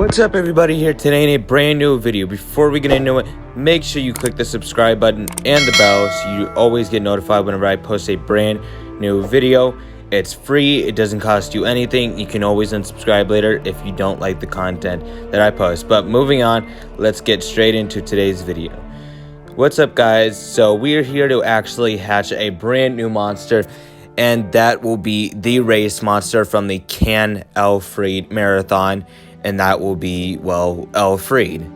What's up everybody, here today in a brand new video. Before we get into it, make sure you click the subscribe button and the bell so you always get notified whenever I post a brand new video. It's free, it doesn't cost you anything. You can always unsubscribe later if you don't like the content that I post. But moving on, let's get straight into today's video. What's up guys? So we are here to actually hatch a brand new monster, and that will be the race monster from the Can Elfreide marathon. And that will be, well, Elfreide.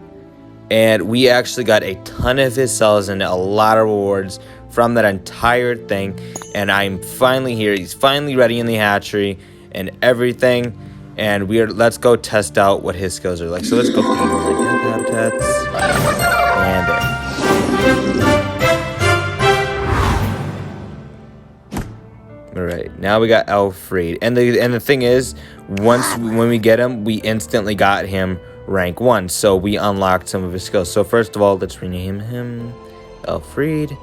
And we actually got a ton of his cells and a lot of rewards from that entire thing. And I'm finally here. He's finally ready in the hatchery and everything. And let's go test out what his skills are like. So let's go put him in the death habitats. And there. Alright, now we got Elfreide. And the thing is, when we get him, we instantly got him rank 1. So we unlocked some of his skills. So first of all, let's rename him Elfreide.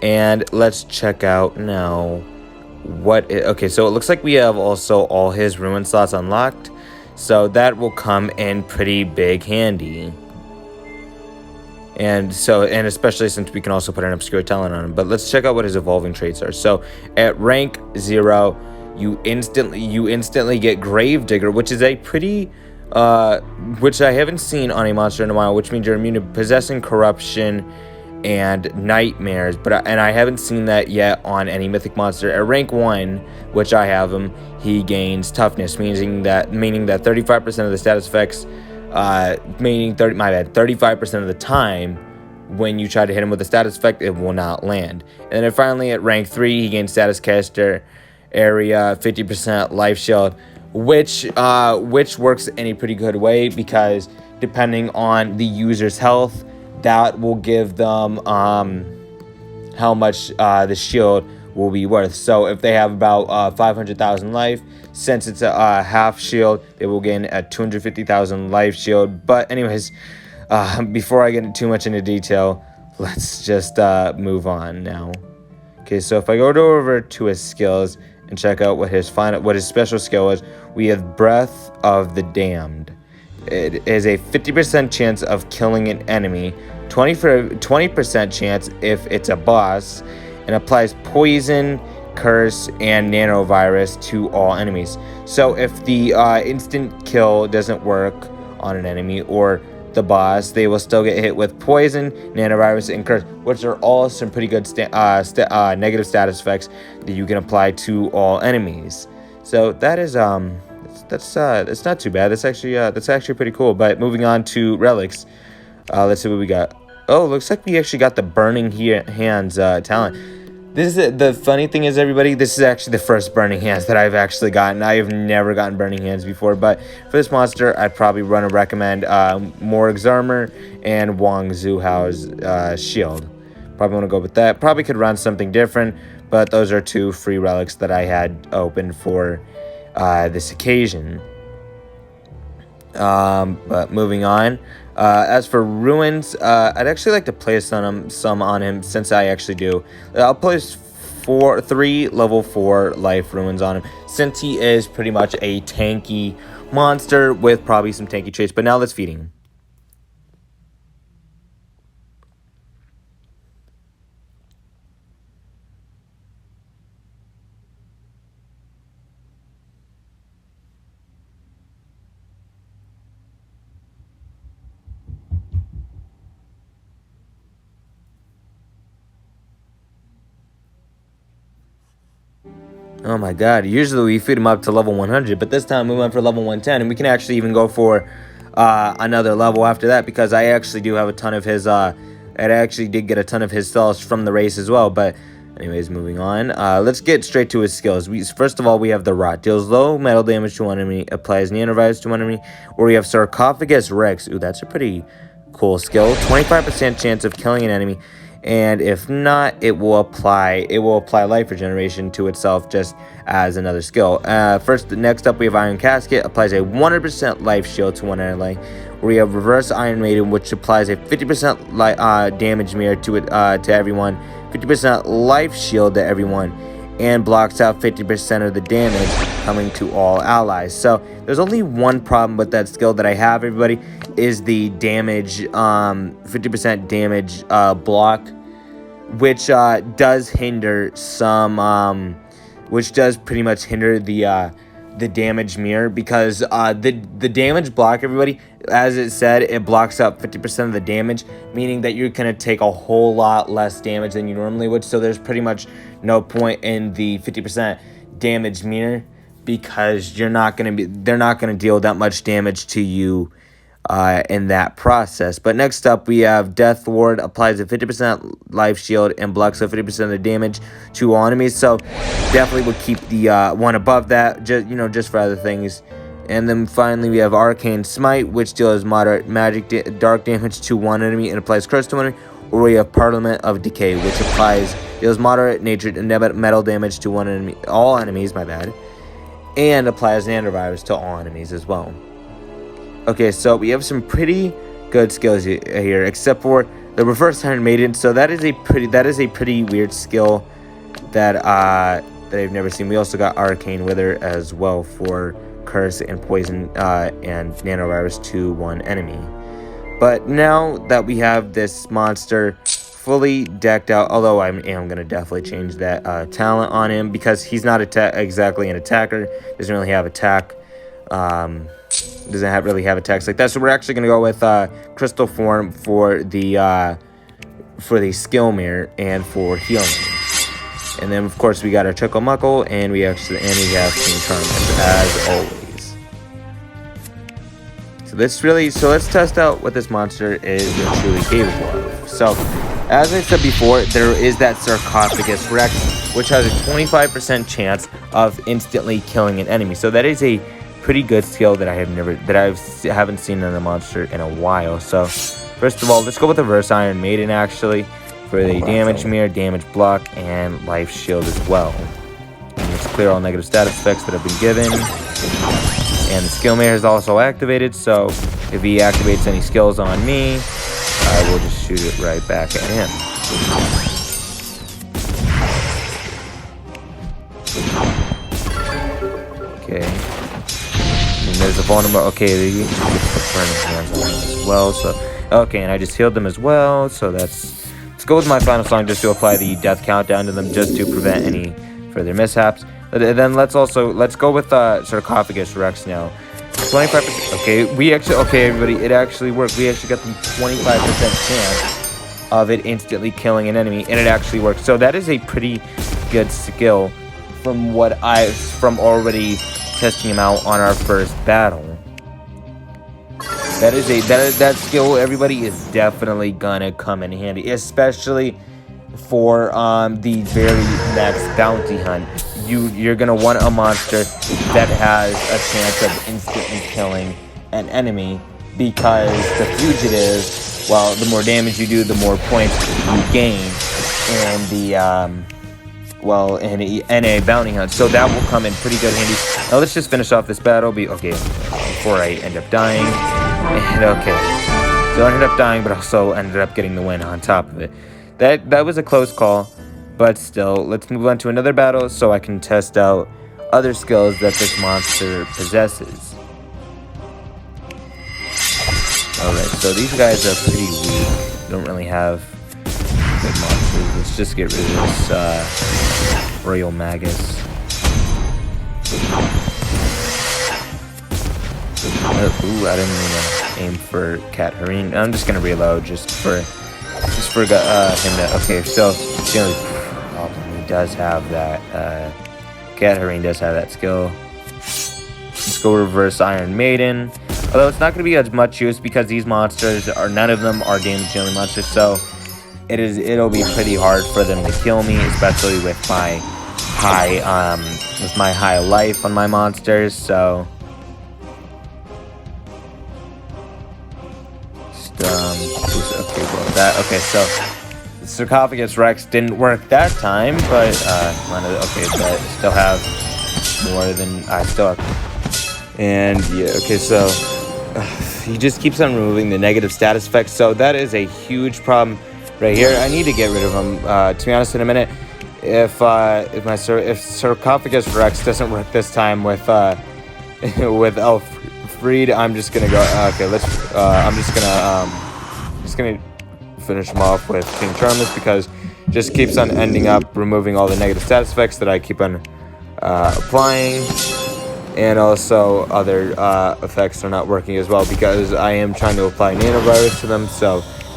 And let's check out now okay, so it looks like we have also all his ruin slots unlocked. So that will come in pretty big handy. And especially since we can also put an obscure talent on him. But let's check out what his evolving traits are. So at rank 0, you instantly get Gravedigger, which is a pretty which I haven't seen on a monster in a while, which means you're immune to possessing, corruption, and nightmares. And I haven't seen that yet on any mythic monster. At rank 1, which I have him, he gains toughness, meaning that 35% of the status effects, 35% of the time when you try to hit him with a status effect, it will not land. And then finally at rank 3, he gains status caster area, 50% life shield, which works in a pretty good way, because depending on the user's health, that will give them how much the shield will be worth. So if they have about 500,000 life, since it's a half shield, they will gain a 250,000 life shield. But anyways, before I get too much into detail, let's just move on now. Okay, so if I go over to his skills and check out what his special skill is, we have Breath of the Damned. It is a 50% chance of killing an enemy, 20% chance if it's a boss, and applies poison, curse, and nanovirus to all enemies. So if the instant kill doesn't work on an enemy or the boss, they will still get hit with poison, nanovirus, and curse, which are all some pretty good negative status effects that you can apply to all enemies. So that is it's not too bad. That's actually pretty cool. But moving on to relics, let's see what we got. Oh, looks like we actually got the Burning Hands talent. The funny thing is, everybody, this is actually the first Burning Hands that I've actually gotten. I have never gotten Burning Hands before, but for this monster, I'd probably recommend Morg's Armor and Wang Zuhao's Shield. Probably want to go with that. Probably could run something different, but those are 2 free relics that I had open for this occasion. But moving on. As for ruins, I'd actually like to place some on him, since I actually do. I'll place 3 level 4 life ruins on him, since he is pretty much a tanky monster with probably some tanky traits. But now let's feed him. Oh my god, usually we feed him up to level 100, but this time we went for level 110, and we can actually even go for another level after that, because I actually do have a ton of his, I actually did get a ton of his cells from the race as well. But anyways, moving on, let's get straight to his skills. First of all, we have the Rot, deals low metal damage to one enemy, applies nanovirus to one enemy, or we have Sarcophagus Rex. Ooh, that's a pretty cool skill, 25% chance of killing an enemy. And if not, it will apply life regeneration to itself, just as another skill. Next up, we have Iron Casket, applies a 100% life shield to one enemy. We have Reverse Iron Maiden, which applies a 50% damage mirror to everyone, 50% life shield to everyone, and blocks out 50% of the damage coming to all allies. So there's only one problem with that skill that I have, everybody, is the damage, 50% damage block, which does hinder some, which does pretty much hinder the damage mirror, because the damage block, everybody, as it said, it blocks up 50% of the damage, meaning that you're gonna take a whole lot less damage than you normally would. So there's pretty much no point in the 50% damage mirror, because they're not gonna deal that much damage to you in that process. But next up, we have Death Ward, applies a 50% life shield and blocks up 50% of the damage to all enemies. So definitely would keep the one above that, just for other things. And then finally, we have Arcane Smite, which deals moderate magic dark damage to one enemy and applies curse to one enemy. Or we have Parliament of Decay, which deals moderate natured and metal damage to all enemies, and applies nanovirus to all enemies as well. Okay, so we have some pretty good skills here, except for the Reverse Iron Maiden. So that is a pretty weird skill that I've never seen. We also got Arcane Wither as well for curse and poison and nanovirus to one enemy. But now that we have this monster fully decked out, although I am gonna definitely change that talent on him, because he's not exactly an attacker, doesn't really have attack. Doesn't really have attacks like that. So we're actually going to go with Crystal Form for the skill mirror and for healing. And then of course we got our Chuckle Muckle, and we have King Charm as always. So let's test out what this monster is truly capable of. So as I said before, there is that Sarcophagus Rex, which has a 25% chance of instantly killing an enemy. So that is a pretty good skill that I haven't seen in a monster in a while. So first of all, let's go with the Reverse Iron Maiden actually for the damage mirror, damage block, and life shield as well. And let's clear all negative status effects that have been given. And the skill mirror is also activated, so if he activates any skills on me, I will just shoot it right back at him. Okay. And there's a vulnerable. Okay, you can put burning hands on him as well. So okay, and I just healed them as well. So let's go with my final song just to apply the death countdown to them, just to prevent any further mishaps. And then let's go with Sarcophagus Rex now. 25%. Okay, everybody, it actually worked. We actually got the 25% chance of it instantly killing an enemy, and it actually worked. So that is a pretty good skill from already testing him out on our first battle. That skill, everybody, is definitely gonna come in handy, especially for the very next bounty hunt. You're gonna want a monster that has a chance of instantly killing an enemy, because the fugitive, well, the more damage you do, the more points you gain, and in a bounty hunt. So that will come in pretty good handy. Now let's just finish off this battle. Before I end up dying. And okay, so I ended up dying, but also ended up getting the win on top of it. That was a close call, but still, let's move on to another battle so I can test out other skills that this monster possesses. Alright, so these guys are pretty weak. Don't really have good monsters. Let's just get rid of this Royal Magus. Ooh, I didn't mean to aim for Cat Hareen. I'm just gonna reload just for him to. Okay, so the only problem, he does have that. Cat Hareen does have that skill. Let's go Reverse Iron Maiden. Although it's not gonna be as much use because these monsters none of them are damage dealing monsters, so it'll be pretty hard for them to kill me, especially with my high life on my monsters. So. Okay, so the Sarcophagus Rex didn't work that time, but but still have more than I still have. And yeah, okay, so he just keeps on removing the negative status effects, so that is a huge problem right here. I need to get rid of him, to be honest, in a minute. if Sarcophagus Rex doesn't work this time with with Elfreide, I'm just gonna go. Okay, I'm just gonna finish him off with King Charmus, because it just keeps on ending up removing all the negative status effects that I keep on applying, and also other effects are not working as well, because I am trying to apply nanovirus to them,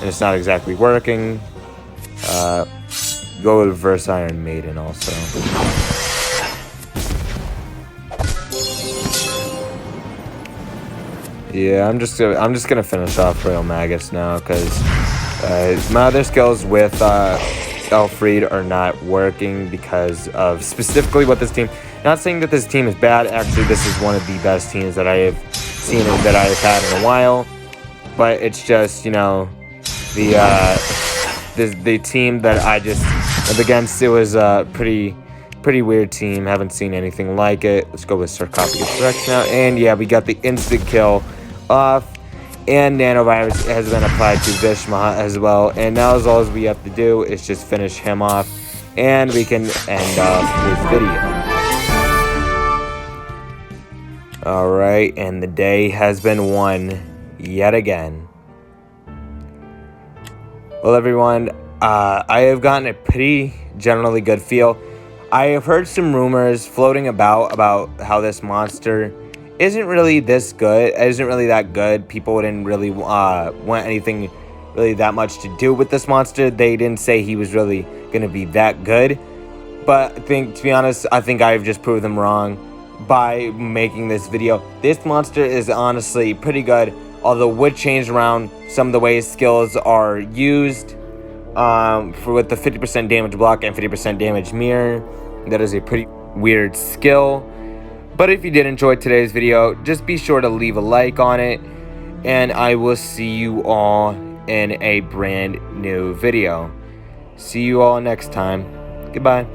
and it's not exactly working. Go with Reverse Iron Maiden also. Yeah, I'm just gonna finish off Royal Magus now, because my other skills with Elfreide are not working because of specifically what this team. Not saying that this team is bad. Actually, this is one of the best teams that I have seen and that I have had in a while. But it's just, you know, the team that I just went against. It was a pretty weird team. Haven't seen anything like it. Let's go with Sarcophagus Rex now, and yeah, we got the instant kill off. And nanovirus has been applied to Vishma as well. And now all we have to do is just finish him off, and we can end off this video. Alright, and the day has been won yet again. Well, everyone, I have gotten a pretty generally good feel. I have heard some rumors floating about how this monster isn't really this good. It isn't really that good. People wouldn't really want anything really that much to do with this monster. They didn't say he was really going to be that good. But to be honest, I think I've just proved them wrong by making this video. This monster is honestly pretty good, although would change around some of the ways skills are used. With the 50% damage block and 50% damage mirror, that is a pretty weird skill. But if you did enjoy today's video, just be sure to leave a like on it, and I will see you all in a brand new video. See you all next time. Goodbye.